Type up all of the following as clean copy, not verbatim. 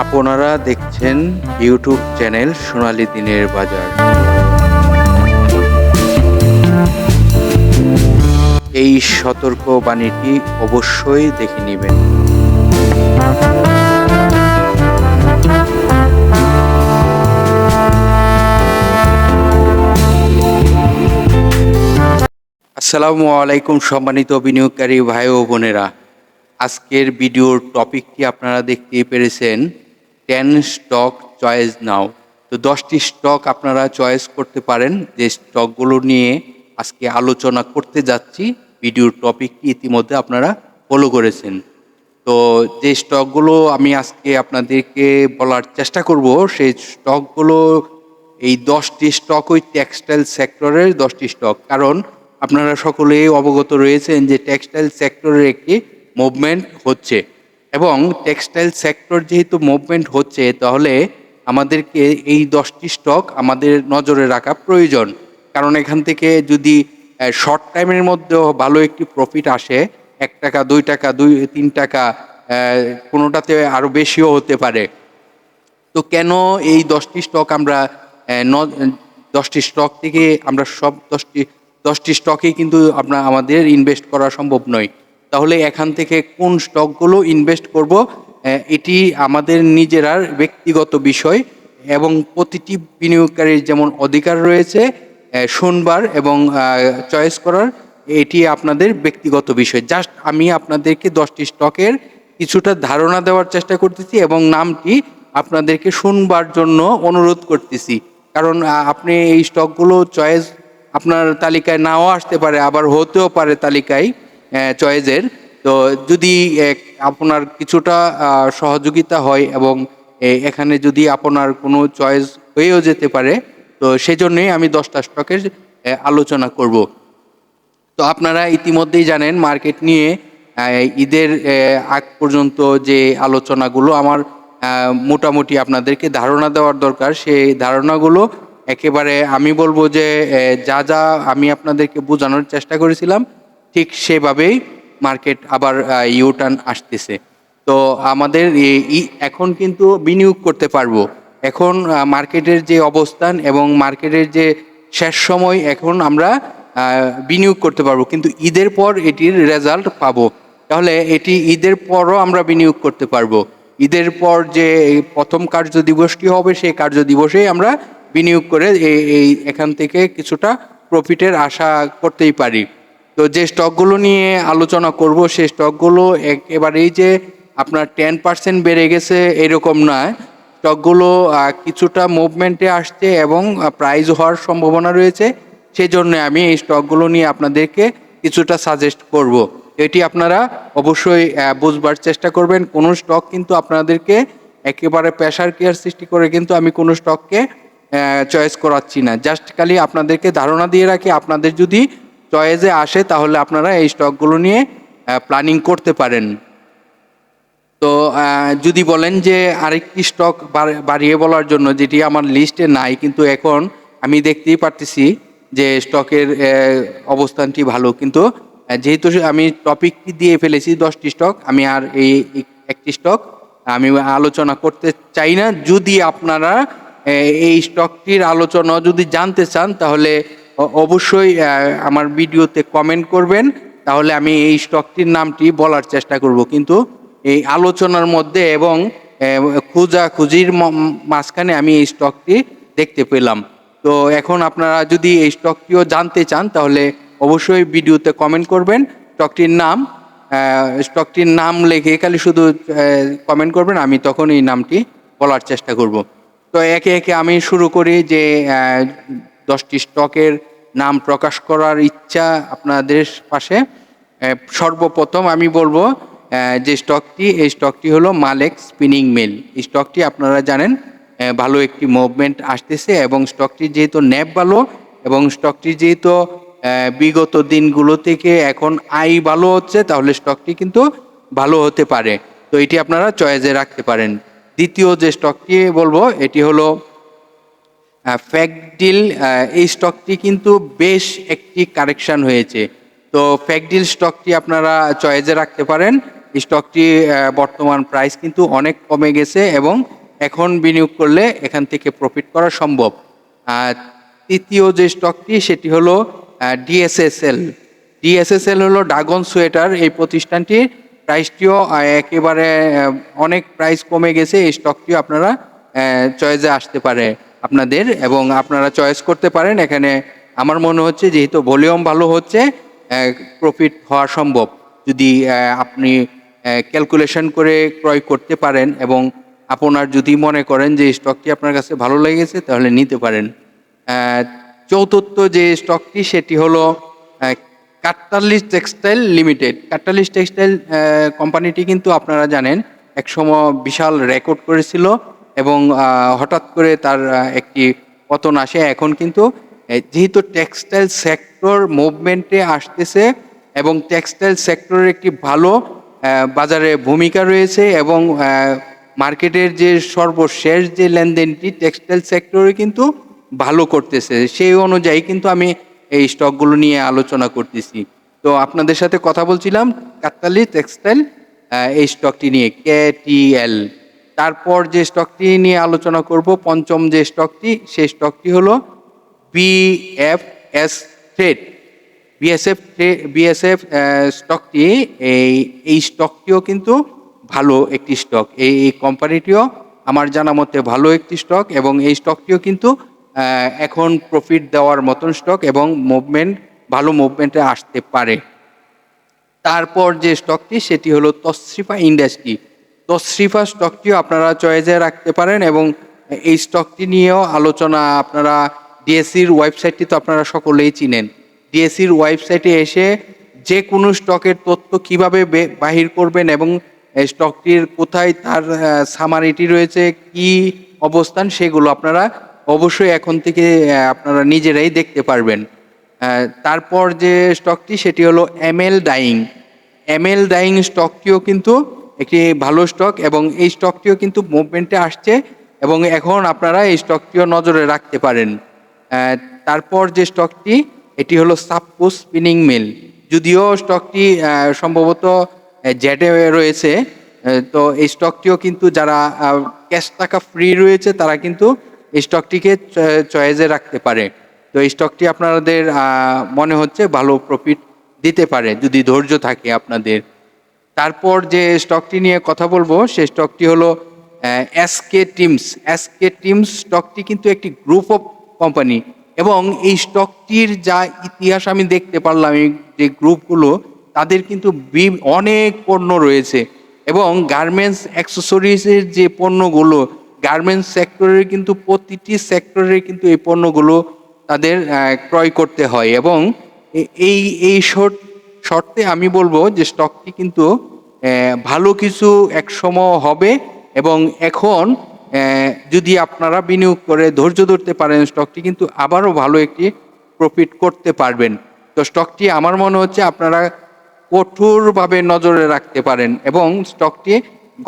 আপনারা দেখছেন YouTube channel সোনালী দিনের বাজার। এই সতর্ক বাণীটি অবশ্যই দেখে নেবেন। আসসালামু আলাইকুম সম্মানিত বিনিয়োগকারী ভাই ও বোনেরা। আজকের ভিডিওর টপিকটি আপনারা দেখতেই পেরেছেন, 10 স্টক চয়েস নাও। তো 10টি স্টক আপনারা চয়েস করতে পারেন, যে স্টকগুলো নিয়ে আজকে আলোচনা করতে যাচ্ছি। ভিডিওর টপিকটি ইতিমধ্যে আপনারা ফলো করেছেন। তো যে স্টকগুলো আমি আজকে আপনাদেরকে বলার চেষ্টা করব, সেই স্টকগুলো এই 10টি স্টক ওই টেক্সটাইল সেক্টরের 10টি স্টক। কারণ আপনারা সকলেই অবগত রয়েছেন যে টেক্সটাইল সেক্টরের একটি মুভমেন্ট হচ্ছে, এবং টেক্সটাইল সেক্টর যেহেতু মুভমেন্ট হচ্ছে, তাহলে আমাদেরকে এই 10টি স্টক আমাদের নজরে রাখা প্রয়োজন। কারণ এখান থেকে যদি শর্ট টাইমের মধ্যেও ভালো একটি প্রফিট আসে, 1 টাকা 2 টাকা 2-3 টাকা, কোনোটাতে আরও বেশিও হতে পারে। তো কেন এই 10টি স্টক আমরা 10টি স্টক থেকে আমরা সব 10টি স্টকেই কিন্তু আমাদের ইনভেস্ট করা সম্ভব নয়। তাহলে এখান থেকে কোন স্টকগুলো ইনভেস্ট করব, এটি আমাদের নিজেরার ব্যক্তিগত বিষয়, এবং প্রতিটি বিনিয়োগকারীর যেমন অধিকার রয়েছে শুনবার এবং চয়েস করার, এটি আপনাদের ব্যক্তিগত বিষয়। জাস্ট আমি আপনাদেরকে 10টি স্টকের কিছুটা ধারণা দেওয়ার চেষ্টা করতেছি এবং নামটি আপনাদেরকে শুনবার জন্য অনুরোধ করতেছি। কারণ আপনি এই স্টকগুলো চয়েস আপনার তালিকায় নাও আসতে পারে, আবার হতেও পারে তালিকায় চয়েসের। তো যদি আপনার কিছুটা সহযোগিতা হয় এবং এখানে যদি আপনার কোনো চয়েস হয়েও যেতে পারে, তো সেজন্যই আমি 10টা স্টকের আলোচনা করব। তো আপনারা ইতিমধ্যেই জানেন, মার্কেট নিয়ে ঈদের আগ পর্যন্ত যে আলোচনাগুলো আমার মোটামুটি আপনাদেরকে ধারণা দেওয়ার দরকার, সেই ধারণাগুলো একেবারে আমি বলবো যে যা যা আমি আপনাদেরকে বোঝানোর চেষ্টা করেছিলাম, ঠিক সেভাবেই মার্কেট আবার ইউটার্ন আসতেছে। তো আমাদের এখন কিন্তু বিনিয়োগ করতে পারবো। এখন মার্কেটের যে অবস্থান এবং মার্কেটের যে শেষ সময়, এখন আমরা বিনিয়োগ করতে পারবো, কিন্তু ঈদের পর এটির রেজাল্ট পাবো। তাহলে এটি ঈদের পরও আমরা বিনিয়োগ করতে পারবো। ঈদের পর যে প্রথম কার্য দিবসটি হবে, সেই কার্য দিবসেই আমরা বিনিয়োগ করে এখান থেকে কিছুটা প্রফিটের আশা করতেই পারি। তো যে স্টকগুলো নিয়ে আলোচনা করব, সেই স্টকগুলো একেবারেই যে আপনার 10% বেড়ে গেছে এরকম নয়। স্টকগুলো কিছুটা মুভমেন্টে আসছে এবং প্রাইস হওয়ার সম্ভাবনা রয়েছে। সেই জন্য আমি এই স্টকগুলো নিয়ে আপনাদেরকে কিছুটা সাজেস্ট করব। এটি আপনারা অবশ্যই বুঝবার চেষ্টা করবেন। কোনো স্টক কিন্তু আপনাদেরকে একেবারে প্রেশার কেয়ার সৃষ্টি করে কিন্তু আমি কোনো স্টককে চয়েস করাচ্ছি না। জাস্ট খালি আপনাদেরকে ধারণা দিয়ে রাখি, আপনাদের যদি চয়েসে আসে তাহলে আপনারা এই স্টকগুলো নিয়ে প্ল্যানিং করতে পারেন। তো যদি বলেন যে আরেকটি স্টক বাড়িয়ে বলার জন্য, যেটি আমার লিস্টে নাই, কিন্তু এখন আমি দেখতেই পারতেছি যে স্টকের অবস্থানটি ভালো, কিন্তু যেহেতু আমি টপিকটি দিয়ে ফেলেছি 10টি স্টক, আমি আর এই একটি স্টক আমি আলোচনা করতে চাই না। যদি আপনারা এই স্টকটির আলোচনা যদি জানতে চান, তাহলে অবশ্যই আমার ভিডিওতে কমেন্ট করবেন, তাহলে আমি এই স্টকটির নামটি বলার চেষ্টা করব। কিন্তু এই আলোচনার মধ্যে এবং খোঁজাখুঁজির মাঝখানে আমি এই স্টকটি দেখতে পেলাম। তো এখন আপনারা যদি এই স্টকটিও জানতে চান, তাহলে অবশ্যই ভিডিওতে কমেন্ট করবেন। স্টকটির নাম লিখে খালি শুধু কমেন্ট করবেন, আমি তখন এই নামটি বলার চেষ্টা করব। তো একে একে আমি শুরু করি যে 10টি স্টকের নাম প্রকাশ করার ইচ্ছা আপনাদের পাশে। সর্বপ্রথম আমি বলবো যে এই স্টকটি হলো মালেক স্পিনিং মিল। এই স্টকটি আপনারা জানেন ভালো একটি মুভমেন্ট আসতেছে, এবং স্টকটির যেহেতু ন্যাপ ভালো, এবং স্টকটি যেহেতু বিগত দিনগুলো থেকে এখন আয় ভালো হচ্ছে, তাহলে স্টকটি কিন্তু ভালো হতে পারে। তো এটি আপনারা চয়েসে রাখতে পারেন। দ্বিতীয় যে স্টকটি বলবো, এটি হলো ফ্যাক্টডিল। এই স্টকটি কিন্তু বেশ একটি কারেকশন হয়েছে। তো ফ্যাক্টডিল স্টকটি আপনারা চয়েসে রাখতে পারেন। স্টকটি বর্তমান প্রাইস কিন্তু অনেক কমে গেছে এবং এখন বিনিয়োগ করলে এখান থেকে প্রফিট করা সম্ভব। আর তৃতীয় যে স্টকটি সেটি হলো ডিএসএসএল। ডিএসএসএল হলো ড্রাগন সোয়েটার। এই প্রতিষ্ঠানটির প্রাইসটিও একেবারে অনেক প্রাইস কমে গেছে। এই স্টকটিও আপনারা চয়েসে আসতে পারে আপনাদের, এবং আপনারা চয়েস করতে পারেন। এখানে আমার মনে হচ্ছে যেহেতু ভলিউম ভালো হচ্ছে, প্রফিট হওয়া সম্ভব যদি আপনি ক্যালকুলেশন করে ক্রয় করতে পারেন, এবং আপনার যদি মনে করেন যে স্টকটি আপনার কাছে ভালো লেগেছে তাহলে নিতে পারেন। চতুর্থ যে স্টকটি সেটি হলো কাট্টালিস টেক্সটাইল লিমিটেড। কাট্টালিস টেক্সটাইল কোম্পানিটি কিন্তু আপনারা জানেন একসময় বিশাল রেকর্ড করেছিল এবং হঠাৎ করে তার একটি পতন আসে। এখন কিন্তু যেহেতু টেক্সটাইল সেক্টর মুভমেন্টে আসতেছে এবং টেক্সটাইল সেক্টরের একটি ভালো বাজারে ভূমিকা রয়েছে, এবং মার্কেটের যে সর্বশেষ যে লেনদেনটি টেক্সটাইল সেক্টরে কিন্তু ভালো করতেছে, সেই অনুযায়ী কিন্তু আমি এই স্টকগুলো নিয়ে আলোচনা করতেছি। তো আপনাদের সাথে কথা বলছিলাম কাতালি টেক্সটাইল এই স্টকটি নিয়ে, KTL। তারপর যে স্টকটি নিয়ে আলোচনা করব, পঞ্চম যে স্টকটি, সেই স্টকটি হলো BFS ট্রেড। বিএসএফ স্টকটি এই স্টকটিও কিন্তু ভালো একটি স্টক। এই কোম্পানিটিও আমার জানা মতে ভালো একটি স্টক, এবং এই স্টকটিও কিন্তু এখন প্রফিট দেওয়ার মতন স্টক এবং ভালো মুভমেন্টে আসতে পারে। তারপর যে স্টকটি সেটি হলো তশরিফা ইন্ডাস্ট্রি। তশরিফা স্টকটিও আপনারা চয়েসে রাখতে পারেন, এবং এই স্টকটি নিয়েও আলোচনা আপনারা ডিএসসির ওয়েবসাইটটি তো আপনারা সকলেই চিনেন। ডিএসসির ওয়েবসাইটে এসে যে কোনো স্টকের তথ্য কিভাবে বাহির করবেন এবং স্টকটির কোথায় তার সামারিটি রয়েছে, কি অবস্থান, সেগুলো আপনারা অবশ্যই এখন থেকে আপনারা নিজেরাই দেখতে পারবেন। তারপর যে স্টকটি সেটি হলো এমএল ডাইং স্টকটিও কিন্তু একটি ভালো স্টক, এবং এই স্টকটিও কিন্তু মুভমেন্টে আসছে, এবং এখন আপনারা এই স্টকটিও নজরে রাখতে পারেন। তারপর যে স্টকটি এটি হলো সাপ্পো স্পিনিং মিল। যদিও স্টকটি সম্ভবত জেটে রয়েছে, তো এই স্টকটিও কিন্তু যারা ক্যাশ টাকা ফ্রি রয়েছে তারা কিন্তু এই স্টকটিকে চয়েসে রাখতে পারে। তো এই স্টকটি আপনাদের মনে হচ্ছে ভালো প্রফিট দিতে পারে যদি ধৈর্য থাকে আপনাদের। তারপর যে স্টকটি নিয়ে কথা বলবো সেই স্টকটি হলো এসকে টিমস স্টকটি কিন্তু একটি গ্রুপ অফ কোম্পানি, এবং এই স্টকটির যা ইতিহাস আমি দেখতে পারলাম, এই যে গ্রুপগুলো তাদের কিন্তু অনেক পণ্য রয়েছে, এবং গার্মেন্টস অ্যাক্সেসরিজের যে পণ্যগুলো, গার্মেন্টস সেক্টরের কিন্তু প্রতিটি সেক্টরে কিন্তু এই পণ্যগুলো তাদের ক্রয় করতে হয়, এবং এই শর্তে আমি বলবো যে স্টকটি কিন্তু ভালো কিছু একসময় হবে, এবং এখন যদি আপনারা বিনিয়োগ করে ধৈর্য ধরতে পারেন স্টকটি কিন্তু আবারও ভালো একটি প্রফিট করতে পারবেন। তো স্টকটি আমার মনে হচ্ছে আপনারা কঠোরভাবে নজরে রাখতে পারেন, এবং স্টকটি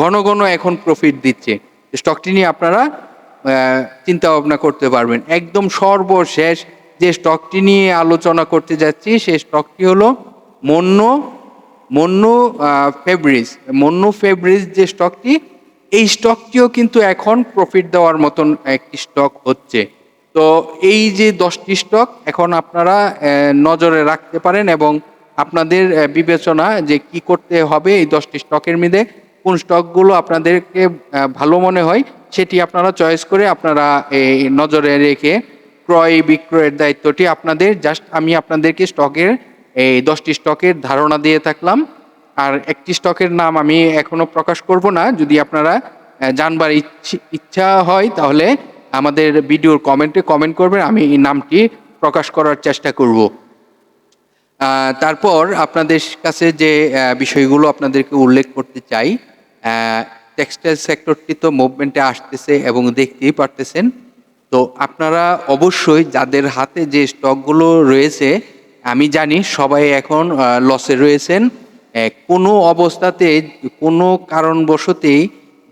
ঘন ঘন এখন প্রফিট দিচ্ছে। স্টকটি নিয়ে আপনারা চিন্তা ভাবনা করতে পারবেন। একদম সর্বশেষ যে স্টকটি নিয়ে আলোচনা করতে যাচ্ছি সেই স্টকটি হলো মন্নু ফেব্রিজ যে স্টকটি, এই স্টকটিও কিন্তু এখন প্রফিট দেওয়ার মতন একটি স্টক হচ্ছে। তো এই যে 10টি স্টক এখন আপনারা নজরে রাখতে পারেন, এবং আপনাদের বিবেচনা যে কি করতে হবে এই 10টি স্টকের মধ্যে কোন স্টকগুলো আপনাদেরকে ভালো মনে হয় সেটি আপনারা চয়েস করে আপনারা এই নজরে রেখে ক্রয় বিক্রয়ের দায়িত্বটি আপনাদের। জাস্ট আমি আপনাদেরকে স্টকের এই 10টি স্টকের ধারণা দিয়ে থাকলাম, আর একটি স্টকের নাম আমি এখনো প্রকাশ করব না। যদি আপনারা জানবার ইচ্ছা হয় তাহলে আমাদের ভিডিওর কমেন্টে কমেন্ট করবেন, আমি এই নামটি প্রকাশ করার চেষ্টা করব। তারপর আপনাদের কাছে যে বিষয়গুলো আপনাদেরকে উল্লেখ করতে চাই, টেক্সটাইল সেক্টরটি তো মুভমেন্টে আসতেছে এবং দেখতেই পারতেছেন। তো আপনারা অবশ্যই যাদের হাতে যে স্টকগুলো রয়েছে, আমি জানি সবাই এখন লসে রয়েছেন। কোনো অবস্থাতে কোনো কারণবশতেই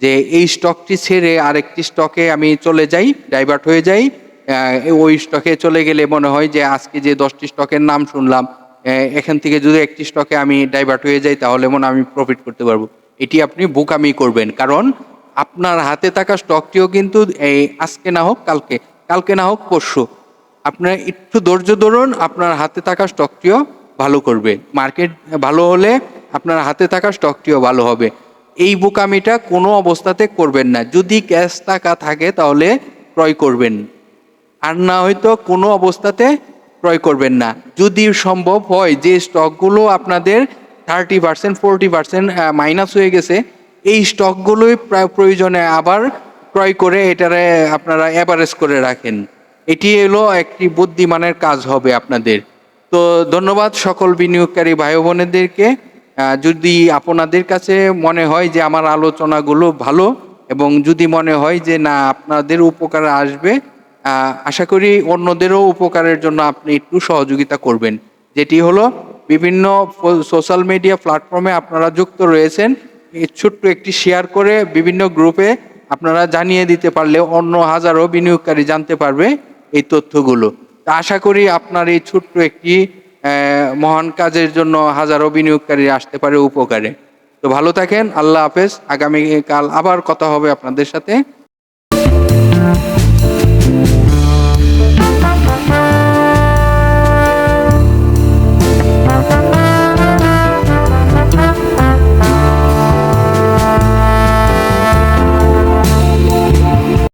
যে এই স্টকটি ছেড়ে আরেকটি স্টকে আমি চলে যাই, ডাইভার্ট হয়ে যাই, ওই স্টকে চলে গেলে মনে হয় যে আজকে যে 10টি স্টকের নাম শুনলাম এখান থেকে যদি একটি স্টকে আমি ডাইভার্ট হয়ে যাই তাহলে মনে হয় আমি প্রফিট করতে পারবো, এটি আপনি বোকামি করবেন। কারণ আপনার হাতে থাকা স্টকটিও কিন্তু এই আজকে না হোক কালকে, কালকে না হোক পরশু, আপনার একটু ধৈর্য ধরুন, আপনার হাতে থাকা স্টকটিও ভালো করবে। মার্কেট ভালো হলে আপনার হাতে থাকা স্টকটিও ভালো হবে। এই বোকামিটা কোনো অবস্থাতে করবেন না। যদি ক্যাশ টাকা থাকে তাহলে ক্রয় করবেন, আর না হয়তো কোনো অবস্থাতে ক্রয় করবেন না। যদি সম্ভব হয় যে স্টকগুলো আপনাদের 30% 40% মাইনাস হয়ে গেছে, এই স্টকগুলোই প্রায় প্রয়োজনে আবার ক্রয় করে এটারে আপনারা অ্যাভারেজ করে রাখেন। এটি হলো একটি বুদ্ধিমানের কাজ হবে আপনাদের। তো ধন্যবাদ সকল বিনিয়োগকারী ভাই বোনেদেরকে। যদি আপনাদের কাছে মনে হয় যে আমার আলোচনাগুলো ভালো এবং যদি মনে হয় যে না আপনাদের উপকারে আসবে, আশা করি অন্যদেরও উপকারের জন্য আপনি একটু সহযোগিতা করবেন। যেটি হলো বিভিন্ন সোশ্যাল মিডিয়া প্ল্যাটফর্মে আপনারা যুক্ত রয়েছেন, এই ছোট্ট একটি শেয়ার করে বিভিন্ন গ্রুপে আপনারা জানিয়ে দিতে পারলে অন্য হাজারো বিনিয়োগকারী জানতে পারবে এই তথ্যগুলো। তা আশা করি আপনার এই ছোট্ট একটি মহান কাজের জন্য হাজারো বিনিয়োগকারী আসতে পারে উপকারে। তো ভালো থাকেন, আল্লাহ হাফেজ। আগামীকাল আবার কথা হবে আপনাদের সাথে।